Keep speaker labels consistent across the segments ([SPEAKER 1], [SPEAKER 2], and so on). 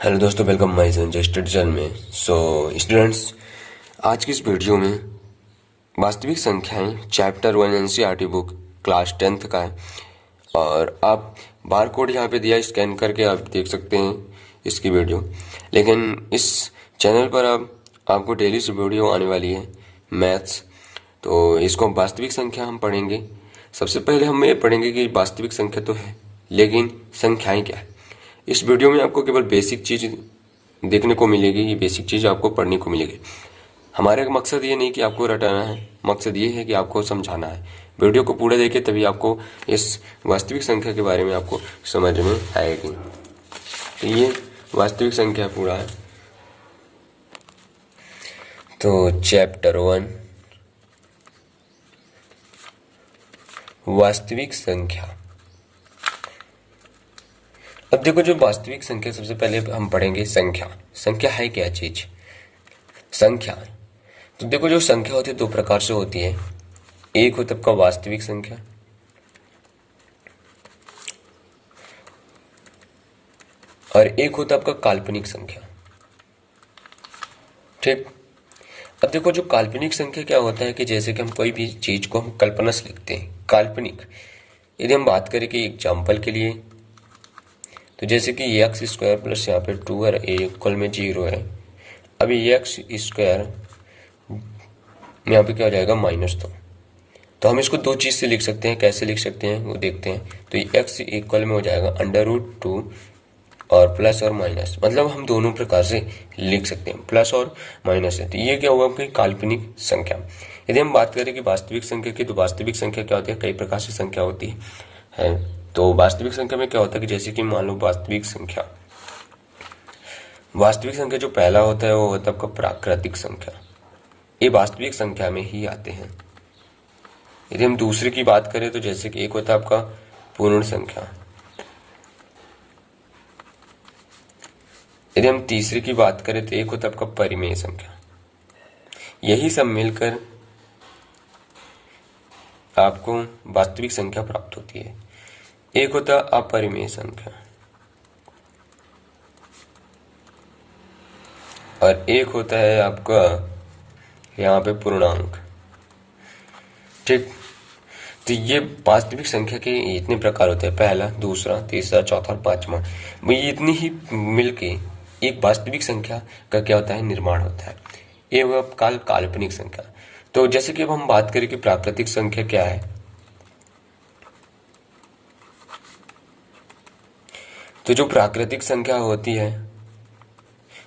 [SPEAKER 1] Hello दोस्तों, welcome my Sanjay study channel में। Students, आज की इस वीडियो में वास्तविक संख्याएं chapter 1 NCERT book class 10th का है। और आप बार कोड यहाँ पे दिया, स्कैन करके आप देख सकते हैं इसकी वीडियो। लेकिन इस चैनल पर अब आपको डेली से वीडियो आने वाली है मैथ्स। तो इसको वास्तविक संख्या हम पढ़ेंगे। सबसे पहले हम ये पढ़ेंगे कि वास्तविक संख्या तो है, लेकिन संख्याएं क्या है। इस वीडियो में आपको केवल बेसिक चीज देखने को मिलेगी, ये बेसिक चीज आपको पढ़ने को मिलेगी। हमारा मकसद ये नहीं कि आपको रटाना है, मकसद ये है कि आपको समझाना है। वीडियो को पूरा देखिए, तभी आपको इस वास्तविक संख्या के बारे में आपको समझ में आएगी। तो ये वास्तविक संख्या पूरा है। तो चैप्टर 1 वास्तविक संख्या। अब देखो, जो वास्तविक संख्या, सबसे पहले हम पढ़ेंगे संख्या। संख्या है क्या चीज? संख्या तो देखो, जो संख्या होती है दो प्रकार से होती है। एक होता है आपका वास्तविक संख्या, और एक होता है आपका काल्पनिक संख्या। ठीक। अब देखो, जो काल्पनिक संख्या क्या होता है कि जैसे कि हम कोई भी चीज को हम कल्पना से लिखते हैं। काल्पनिक, यदि हम बात करें कि एग्जाम्पल के लिए, तो जैसे कि एक्स स्क्वायर प्लस यहाँ पे 2 और ए इक्वल में 0 है। अभी एक्स स्क्वायर यहाँ पे क्या हो जाएगा, -2। तो हम इसको दो चीज से लिख सकते हैं। कैसे लिख सकते हैं वो देखते हैं। तो एक्स इक्वल में हो जाएगा √2 और प्लस और माइनस, मतलब हम दोनों प्रकार से लिख सकते हैं, प्लस और माइनस है। तो ये क्या होगा आपकी काल्पनिक संख्या। यदि हम बात करें कि वास्तविक संख्या की, तो वास्तविक संख्या क्या होती है, कई प्रकार से संख्या होती है। तो वास्तविक संख्या में क्या होता है कि जैसे कि मान लो वास्तविक संख्या जो पहला होता है वो होता है आपका प्राकृतिक संख्या। ये वास्तविक संख्या में ही आते हैं। यदि हम दूसरे की बात करें तो जैसे कि एक होता है आपका पूर्ण संख्या। यदि हम तीसरे की बात करें तो एक होता है आपका परिमेय संख्या। यही सब मिलकर आपको वास्तविक संख्या प्राप्त होती है। एक होता है अपरिमेय संख्या और एक होता है आपका यहाँ पे पूर्णांक। ठीक। तो ये वास्तविक संख्या के इतने प्रकार होते हैं, पहला, दूसरा, तीसरा, चौथा और पांचवा। ये इतनी ही मिलके एक वास्तविक संख्या का क्या होता है, निर्माण होता है। ये हुआ काल्पनिक संख्या। तो जैसे कि अब हम बात करें कि प्राकृतिक संख्या क्या है, तो जो प्राकृतिक संख्या होती है,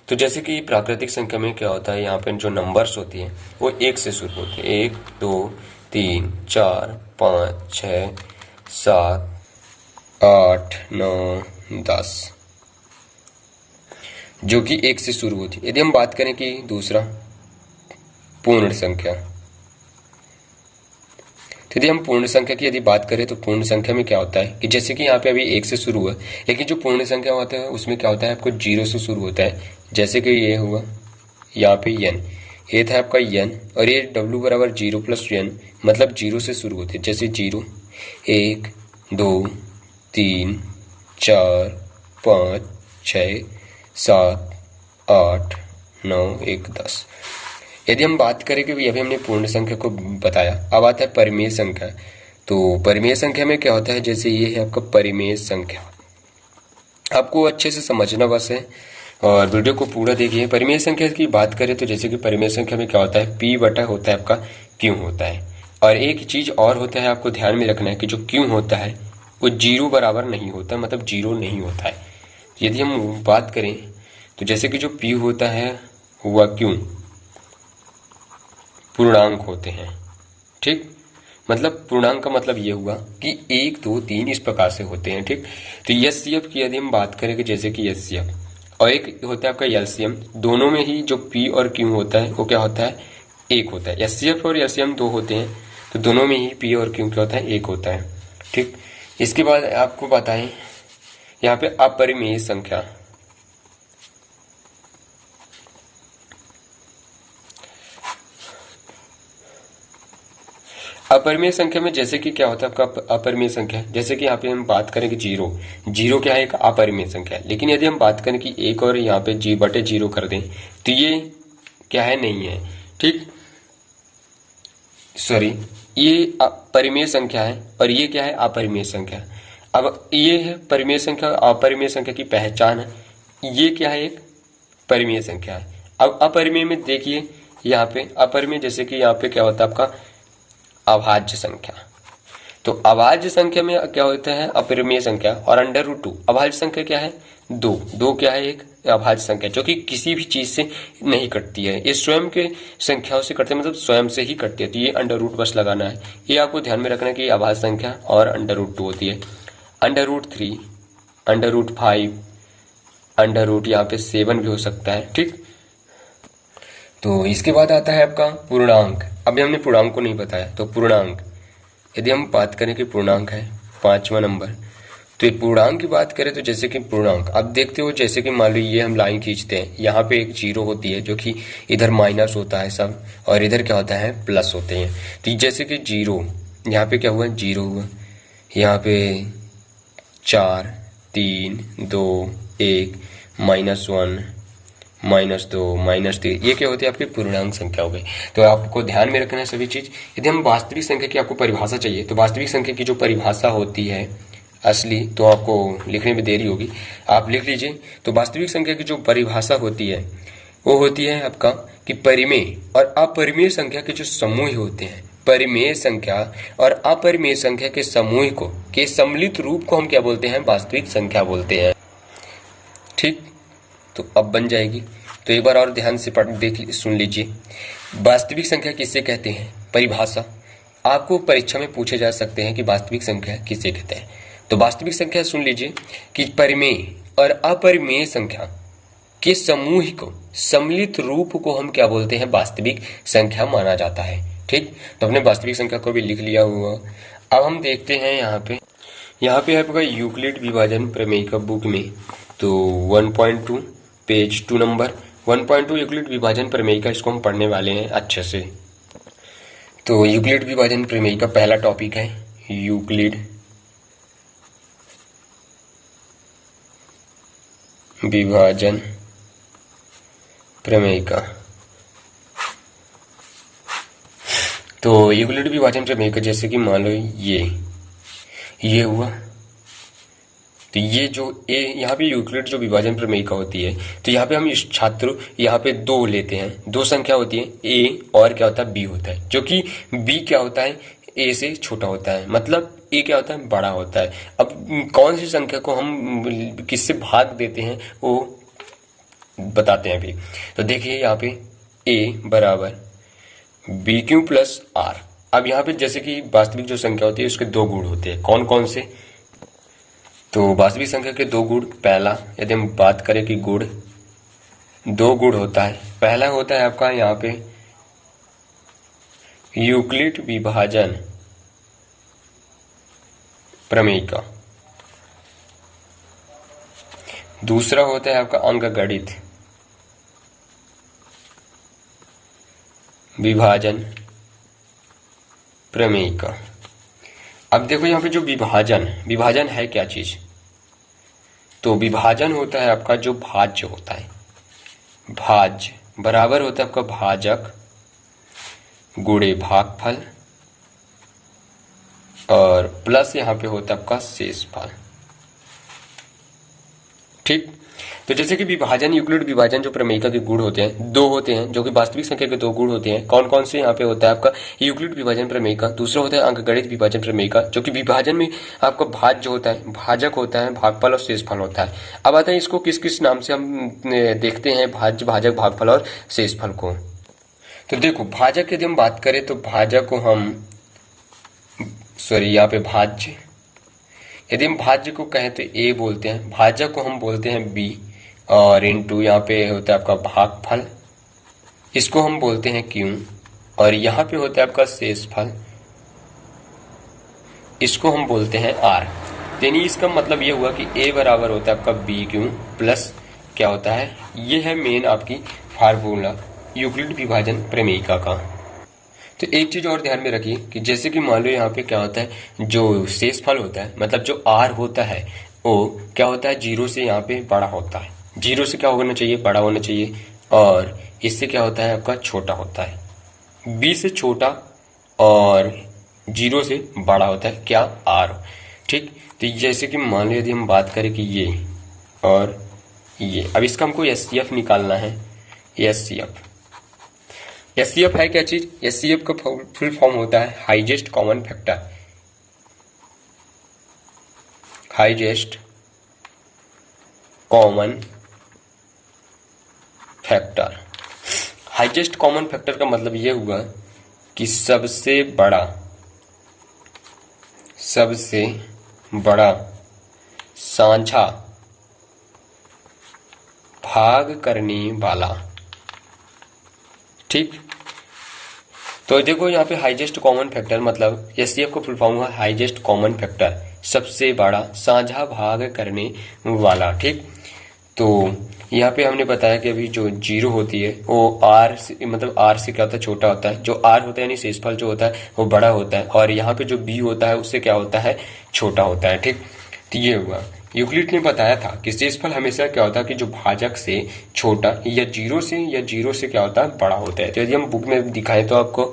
[SPEAKER 1] तो जैसे कि प्राकृतिक संख्या में क्या होता है, यहाँ पे जो नंबर्स होती है वो 1 से शुरू होती है। 1 2 3 4 5 6 7 8 9 10, जो कि 1 से शुरू होती है। यदि हम बात करें कि दूसरा पूर्ण संख्या, तो यदि हम पूर्ण संख्या की यदि बात करें तो पूर्ण संख्या में क्या होता है कि जैसे कि यहाँ पे अभी 1 से शुरू हुआ, लेकिन जो पूर्ण संख्या होता है उसमें क्या होता है, आपको 0 से शुरू होता है। जैसे कि ये हुआ यहाँ पे n, ये था आपका n, और ये w बराबर 0 + n, मतलब 0 से शुरू होते हैं। जैसे 0 1 2 3 4 5 6 7 8 9 1 10। यदि हम बात करें कि अभी हमने पूर्ण संख्या को बताया, अब आता है परिमेय संख्या। तो परिमेय संख्या में क्या होता है, जैसे ये है आपका परिमेय संख्या। आपको अच्छे से समझना बस है और वीडियो को पूरा देखिए। परिमेय संख्या की बात करें तो जैसे कि परिमेय संख्या में क्या होता है, p बटा होता है आपका q होता है। और एक चीज और होता है, आपको ध्यान में रखना है कि जो q होता है वो 0 बराबर नहीं होता, मतलब 0 नहीं होता है। यदि हम बात करें तो जैसे कि जो p होता है हुआ q, पूर्णांक होते हैं। ठीक। मतलब पूर्णांक का मतलब ये हुआ कि 1 2 3 इस प्रकार से होते हैं। ठीक। तो एचसीएफ की यदि हम बात करें कि जैसे कि एचसीएफ और एक होता है आपका एलसीएम, दोनों में ही जो पी और क्यू होता है वो क्या होता है, 1 होता है। एचसीएफ और एलसीएम 2 होते हैं, तो दोनों में ही पी और क्यू क्या होता है, 1 होता है। ठीक। इसके बाद आपको बताएं यहाँ पे अपरिमेय संख्या। अपरिमेय संख्या में जैसे कि क्या होता है आपका अपरिमेय संख्या, जैसे कि यहाँ पे हम बात करें कि जीरो, जीरो क्या है, एक अपरिमेय संख्या है। लेकिन यदि हम बात करें कि एक और यहाँ पे जी बटे जीरो कर दें तो ये क्या है, नहीं है, ठीक, सॉरी, ये परिमेय संख्या है और ये क्या है, अपरिमेय संख्या। अब ये है परिमेय संख्या, अपरिमेय संख्या की पहचान है, ये क्या है, एक परिमेय संख्या है। अब अपरिमेय में देखिए यहाँ पे अपरिमेय, जैसे कि यहाँ पे क्या होता है आपका अभाज्य संख्या। तो अभाज्य संख्या में क्या होता है, अपरिमेय संख्या और अंडर रूट टू। अभाज्य संख्या क्या है, दो, दो क्या है, एक अभाज्य संख्या जो कि किसी भी चीज से नहीं कटती है, ये स्वयं के संख्याओं से कटते हैं, मतलब स्वयं से ही कटती है। तो ये अंडर रूट बस लगाना है, ये आपको ध्यान में रखना है कि अभाज्य संख्या और अंडर रूट टू होती है। Under root three, under root five, under root यहाँ पे 7 भी हो सकता है, ठीक। तो इसके बाद आता है आपका पूर्णांक। अभी हमने पूर्णांक को नहीं बताया, तो पूर्णांक यदि हम बात करें कि पूर्णांक है 5वां नंबर, तो ये पूर्णांक की बात करें तो जैसे कि पूर्णांक अब देखते हो, जैसे कि मान लो ये हम लाइन खींचते हैं, यहाँ पे एक जीरो होती है जो कि इधर माइनस होता है सब, और इधर क्या होता है, प्लस होते हैं। तो जैसे कि जीरो, यहाँ पे क्या हुआ, जीरो हुआ, यहाँ पे 4, 3, 2, 1, -1, -2, -3, ये क्या होती है, आपकी पूर्णांक संख्या हो गई। तो आपको ध्यान में रखना है सभी चीज। यदि हम वास्तविक संख्या की आपको परिभाषा चाहिए, तो वास्तविक संख्या की जो परिभाषा होती है असली, तो आपको लिखने में देरी होगी, आप लिख लीजिए। तो वास्तविक संख्या की जो परिभाषा होती है वो होती है आपका कि परिमेय और अपरिमेय संख्या के जो समूह होते हैं, परिमेय संख्या और अपरिमेय संख्या के समूह को, के सम्मिलित रूप को हम क्या बोलते हैं, वास्तविक संख्या बोलते हैं, ठीक। तो अब बन जाएगी। तो एक बार और ध्यान से सुन लीजिए, वास्तविक संख्या किसे कहते हैं, परिभाषा आपको परीक्षा में पूछे जा सकते हैं कि वास्तविक संख्या किसे कहते हैं। तो वास्तविक संख्या सुन लीजिए कि परिमेय और अपरिमेय संख्या के समूह को, सम्मिलित रूप को हम क्या बोलते हैं, वास्तविक संख्या माना जाता है, ठीक। तो हमने वास्तविक संख्या को भी लिख लिया हुआ। अब हम देखते हैं यहाँ पे आपका यूक्लिड विभाजन प्रमेय का बुक में, तो 1.2 पेज 2 नंबर 1.2 यूक्लिड विभाजन प्रमेय का, इसको हम पढ़ने वाले हैं अच्छे से। तो यूक्लिड विभाजन प्रमेय का पहला टॉपिक है यूक्लिड विभाजन प्रमेय का। तो यूक्लिड विभाजन प्रमेय का जैसे कि मान लो ये हुआ, तो ये जो ए यहाँ पे यूक्लिड जो विभाजन प्रमेय का होती है, तो यहाँ पे हम इस छात्र यहाँ पे दो लेते हैं, दो संख्या होती है, ए और क्या होता है, बी होता है, जो कि बी क्या होता है, ए से छोटा होता है, मतलब ए क्या होता है, बड़ा होता है। अब कौन सी संख्या को हम किससे भाग देते हैं वो बताते हैं अभी। तो देखिए यहाँ पे ए बराबर बी क्यू प्लस आर। अब यहाँ पे जैसे कि वास्तविक जो संख्या होती है उसके दो गुण होते हैं, कौन कौन से, तो वास्तविक संख्या के दो गुण, पहला यदि हम बात करें कि गुण, दो गुण होता है, पहला होता है आपका यहाँ पे यूक्लिड विभाजन प्रमेय का, दूसरा होता है आपका अंकगणित विभाजन प्रमेय का। अब देखो यहाँ पे जो विभाजन है क्या चीज, तो विभाजन होता है आपका जो भाज्य होता है, भाज्य बराबर होता है आपका भाजक गुणे भागफल, और प्लस यहाँ पे होता है आपका शेषफल, ठीक। तो जैसे कि विभाजन, यूक्लिड विभाजन जो प्रमेयिका के गुण होते हैं, दो होते हैं, जो कि वास्तविक संख्या के दो गुण होते हैं, कौन कौन से यहाँ पे होता है आपका यूक्लिड विभाजन प्रमेयिका, दूसरा होता है अंकगणित विभाजन प्रमेयिका, जो कि विभाजन में आपका भाज्य होता है, भाजक होता है, भागफल और शेषफल होता है। अब आता है इसको किस किस नाम से हम देखते हैं, भाज्य, भाजक, भागफल और शेषफल को। तो देखो भाजक यदि हम बात करें तो भाजक को हम, यहाँ पे भाज्य, यदि हम भाज्य को कहें तो ए बोलते हैं, भाजक को हम बोलते हैं बी, और इनटू यहाँ पे होता है आपका भागफल, इसको हम बोलते हैं क्यू, और यहाँ पे होता है आपका शेषफल, इसको हम बोलते हैं आर। यानी इसका मतलब ये हुआ कि ए बराबर होता है आपका बी क्यू प्लस क्या होता है, ये है मेन आपकी फार्मूला यूक्लिड विभाजन प्रमेयिका का। तो एक चीज और ध्यान में रखिए कि जैसे कि मान लो यहाँ पे क्या होता है, जो शेषफल होता है मतलब जो आर होता है वो क्या होता है, जीरो से यहाँ पे बड़ा होता है। जीरो से क्या होना चाहिए, बड़ा होना चाहिए, और इससे क्या होता है आपका छोटा होता है। बी से छोटा और जीरो से बड़ा होता है क्या, आर। ठीक, तो जैसे कि मान लो यदि हम बात करें कि ये और ये, अब इसका हमको एचसीएफ निकालना है। एचसीएफ, एचसीएफ है क्या चीज, एचसीएफ का फुल फॉर्म होता है highest common factor. Highest common factor, highest common factor का मतलब ये हुआ कि सबसे बड़ा साझा भाग करने वाला। ठीक, तो देखो यहाँ पे हाईएस्ट कॉमन फैक्टर मतलब एचसीएफ का फुल फॉर्म हुआ हाईएस्ट कॉमन फैक्टर, सबसे बड़ा साझा भाग करने वाला। ठीक, तो यहाँ पे हमने बताया कि अभी जो जीरो होती है वो आर से मतलब आर से क्या होता है, छोटा होता है। जो आर होता है यानी शेषफल जो होता है वो बड़ा होता है, और यहाँ पे जो बी होता है उससे क्या होता है, छोटा होता है। ठीक, तो ये हुआ। यूक्लिड ने बताया था कि शेषफल हमेशा क्या होता है कि जो भाजक से छोटा या जीरो से क्या होता है, बड़ा होता है। तो यदि हम बुक में दिखाएं तो आपको,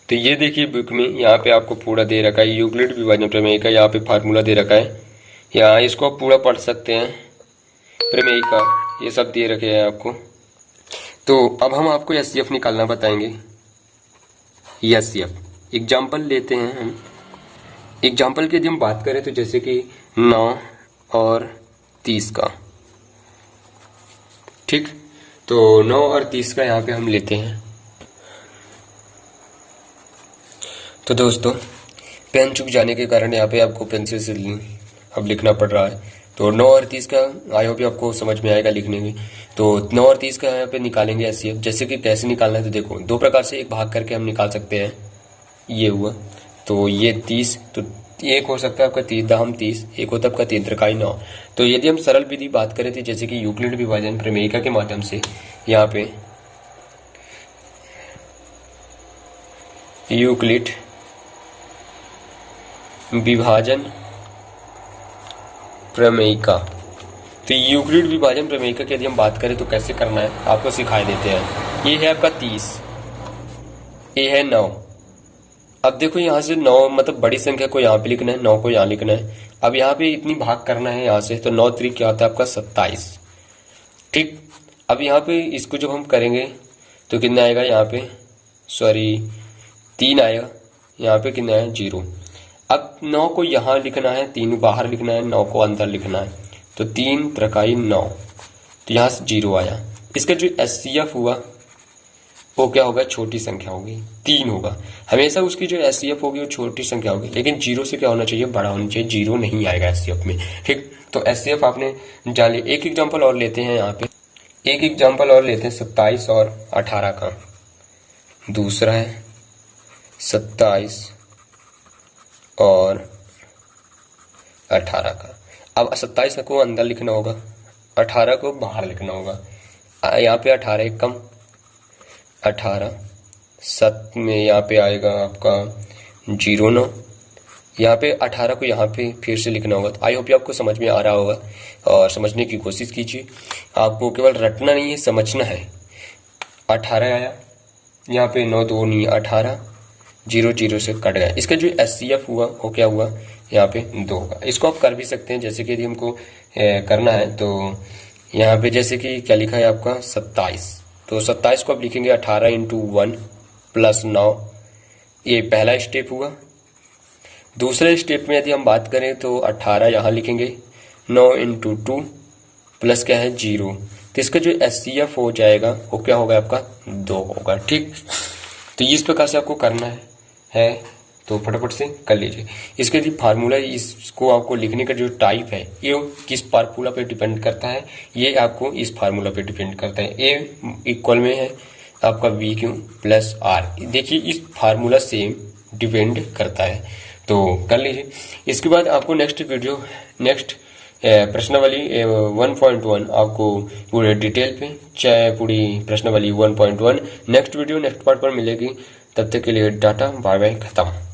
[SPEAKER 1] तो ये देखिए बुक में यहाँ पे आपको पूरा दे रखा है यूक्लिड विभाजन प्रमेय का, यहाँ पे फार्मूला दे रखा है। यहाँ इसको आप पूरा पढ़ सकते हैं, प्रमेय का ये सब दे रखे हैं आपको। तो अब हम आपको एचसीएफ निकालना बताएंगे। एचसीएफ एग्जाम्पल लेते हैं हम। एग्जाम्पल की यदि हम बात करें तो जैसे कि 9 और 30 का। ठीक, तो 9 और 30 का यहाँ पे हम लेते हैं। तो दोस्तों पेन चूक जाने के कारण यहाँ पे आपको पेंसिल से अब लिखना पड़ रहा है। तो 9 और 30 का आई होप आपको समझ में आएगा लिखने में। तो 9 और 30 का यहाँ पे निकालेंगे एचसीएफ। जैसे कि कैसे निकालना है तो देखो, दो प्रकार से एक भाग करके हम निकाल सकते हैं। ये हुआ, तो ये 30, तो एक हो सकता है आपका 30 दाम 30, एक होता है आपका 3 त्रिकाई 9। तो यदि हम सरल विधि बात करें तो जैसे कि यूक्लिड विभाजन प्रमेयिका के माध्यम से यहाँ पे यूक्लिड विभाजन प्रमेयिका, तो यूक्लिड विभाजन प्रमेयिका की यदि हम बात करें तो कैसे करना है आपको सिखा देते हैं। ये है आपका 30, ये है 9। अब देखो यहाँ से 9 मतलब बड़ी संख्या को यहाँ पे लिखना है, 9 को यहाँ लिखना है। अब यहाँ पे इतनी भाग करना है यहाँ से, तो 9 त्रिक क्या होता है आपका 27। ठीक, अब यहाँ पे इसको जब हम करेंगे तो कितना आएगा यहाँ पे, सॉरी 3 आएगा। यहाँ पे कितना है 0। अब 9 को यहाँ लिखना है, 3 बाहर लिखना है, 9 को अंदर लिखना है। तो 3 त्रिकाई 9, तो यहाँ से 0 आया। इसका जो एचसीएफ हुआ वो क्या होगा, छोटी संख्या होगी, 3 होगा। हमेशा उसकी जो एचसीएफ होगी वो छोटी संख्या होगी, लेकिन 0 से क्या होना चाहिए, बड़ा होना चाहिए। 0 नहीं आएगा एचसीएफ में। ठीक, तो एचसीएफ आपने जान लिया। एक एग्जाम्पल और लेते हैं यहाँ पे, एक एग्जाम्पल और लेते हैं 27 और 18 का। दूसरा है 27 और 18 का। अब 27 को अंदर लिखना होगा, 18 को बाहर लिखना होगा। यहाँ पे 18 एक कम, 18 7 में यहाँ पे आएगा आपका 09। यहाँ पे 18 को यहाँ पे फिर से लिखना होगा। तो आई होप आपको समझ में आ रहा होगा, और समझने की कोशिश कीजिए। आपको केवल रटना नहीं है, समझना है। 18 आया, यहाँ पे 9 2 नहीं 18, 0 से कट गया। इसका जो एचसीएफ हुआ वो क्या हुआ, यहाँ पे 2 होगा। इसको आप कर भी सकते हैं, जैसे कि यदि हमको करना है तो यहाँ पे जैसे कि क्या लिखा है आपका 27, तो 27 को आप लिखेंगे 18 इंटू 1 प्लस 9। ये पहला स्टेप हुआ। दूसरे स्टेप में यदि हम बात करें तो 18 यहाँ लिखेंगे, 9 इंटू 2 प्लस क्या है 0। तो इसका जो एचसीएफ हो जाएगा वो क्या होगा आपका 2 होगा। ठीक, तो इस प्रकार से आपको करना है तो फटाफट से कर लीजिए। इसके यदि फार्मूला, इसको आपको लिखने का जो टाइप है ये किस फार्मूला पे डिपेंड करता है, ये आपको इस फार्मूला पे डिपेंड करता है। ए इक्वल में है आपका वी क्यू प्लस आर। देखिए इस फार्मूला से डिपेंड करता है, तो कर लीजिए। इसके बाद आपको नेक्स्ट प्रश्नावली 1.1 आपको पूरे डिटेल पे, चाहे पूरी प्रश्नावली 1.1 नेक्स्ट वीडियो नेक्स्ट पार्ट पर मिलेगी। तब तक के लिए टाटा बाय बाय, खत्म।